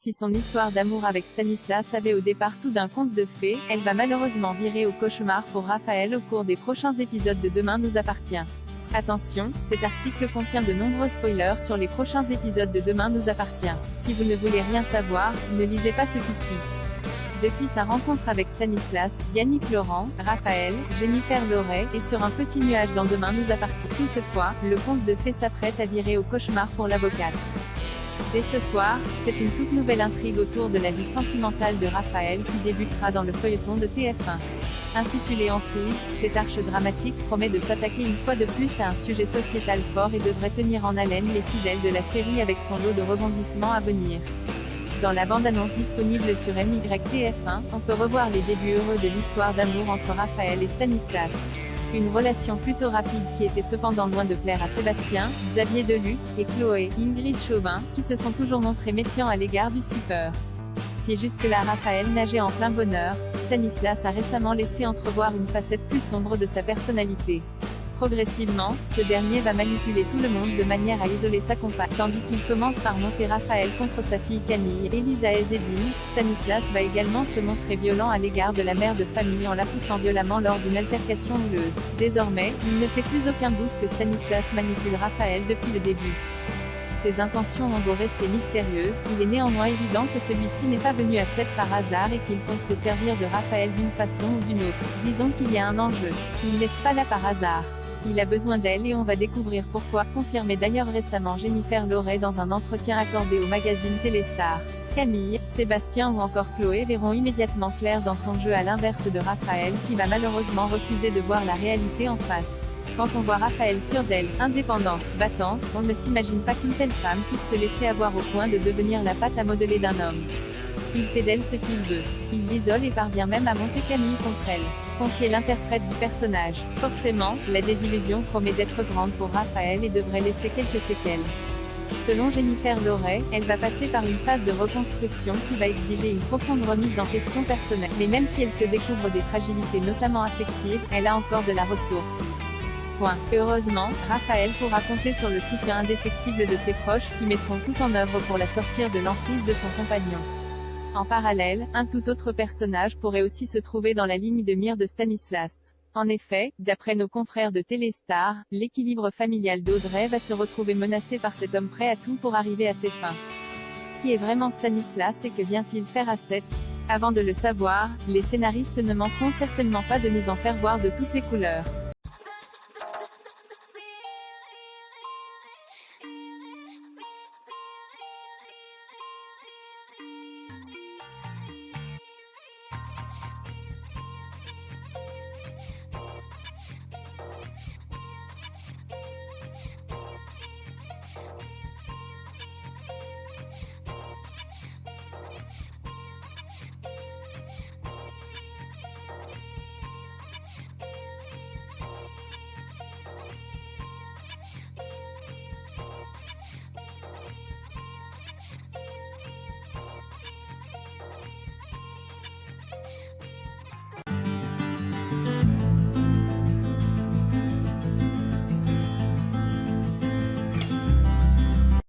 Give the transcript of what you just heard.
Si son histoire d'amour avec Stanislas avait au départ tout d'un conte de fées, elle va malheureusement virer au cauchemar pour Raphaël au cours des prochains épisodes de Demain nous appartient. Attention, cet article contient de nombreux spoilers sur les prochains épisodes de Demain nous appartient. Si vous ne voulez rien savoir, ne lisez pas ce qui suit. Depuis sa rencontre avec Stanislas, Yannick Laurent, Raphaël, Jennifer Loret est sur un petit nuage dans Demain nous appartient. Toutefois, le conte de fées s'apprête à virer au cauchemar pour l'avocate. Dès ce soir, c'est une toute nouvelle intrigue autour de la vie sentimentale de Raphaël qui débutera dans le feuilleton de TF1. Intitulé En crise, cette arche dramatique promet de s'attaquer une fois de plus à un sujet sociétal fort et devrait tenir en haleine les fidèles de la série avec son lot de rebondissements à venir. Dans la bande-annonce disponible sur MYTF1, on peut revoir les débuts heureux de l'histoire d'amour entre Raphaël et Stanislas. Une relation plutôt rapide qui était cependant loin de plaire à Sébastien, Xavier Deluc, et Chloé, Ingrid Chauvin, qui se sont toujours montrés méfiants à l'égard du skipper. Si jusque-là Raphaël nageait en plein bonheur, Stanislas a récemment laissé entrevoir une facette plus sombre de sa personnalité. Progressivement, ce dernier va manipuler tout le monde de manière à isoler sa compagne, tandis qu'il commence par monter Raphaël contre sa fille Camille, Elisa et Zédine. Stanislas va également se montrer violent à l'égard de la mère de famille en la poussant violemment lors d'une altercation houleuse. Désormais, il ne fait plus aucun doute que Stanislas manipule Raphaël depuis le début. Ses intentions ont beau rester mystérieuses, il est néanmoins évident que celui-ci n'est pas venu à 7 par hasard et qu'il compte se servir de Raphaël d'une façon ou d'une autre. Disons qu'il y a un enjeu. Il n'est pas là par hasard. Il a besoin d'elle et on va découvrir pourquoi, confirmé d'ailleurs récemment Jennifer Loret dans un entretien accordé au magazine Téléstar. Camille, Sébastien ou encore Chloé verront immédiatement clair dans son jeu à l'inverse de Raphaël qui va malheureusement refuser de voir la réalité en face. Quand on voit Raphaël sûr d'elle, indépendante, battante, on ne s'imagine pas qu'une telle femme puisse se laisser avoir au point de devenir la pâte à modeler d'un homme. Il fait d'elle ce qu'il veut. Il l'isole et parvient même à monter Camille contre elle. Confier l'interprète du personnage. Forcément, la désillusion promet d'être grande pour Raphaël et devrait laisser quelques séquelles. Selon Jennifer Loret, elle va passer par une phase de reconstruction qui va exiger une profonde remise en question personnelle. Mais même si elle se découvre des fragilités notamment affectives, elle a encore de la ressource. Heureusement, Raphaël pourra compter sur le soutien indéfectible de ses proches, qui mettront tout en œuvre pour la sortir de l'emprise de son compagnon. En parallèle, un tout autre personnage pourrait aussi se trouver dans la ligne de mire de Stanislas. En effet, d'après nos confrères de Téléstar, l'équilibre familial d'Audrey va se retrouver menacé par cet homme prêt à tout pour arriver à ses fins. Qui est vraiment Stanislas et que vient-il faire à 7? Avant de le savoir, les scénaristes ne manqueront certainement pas de nous en faire voir de toutes les couleurs.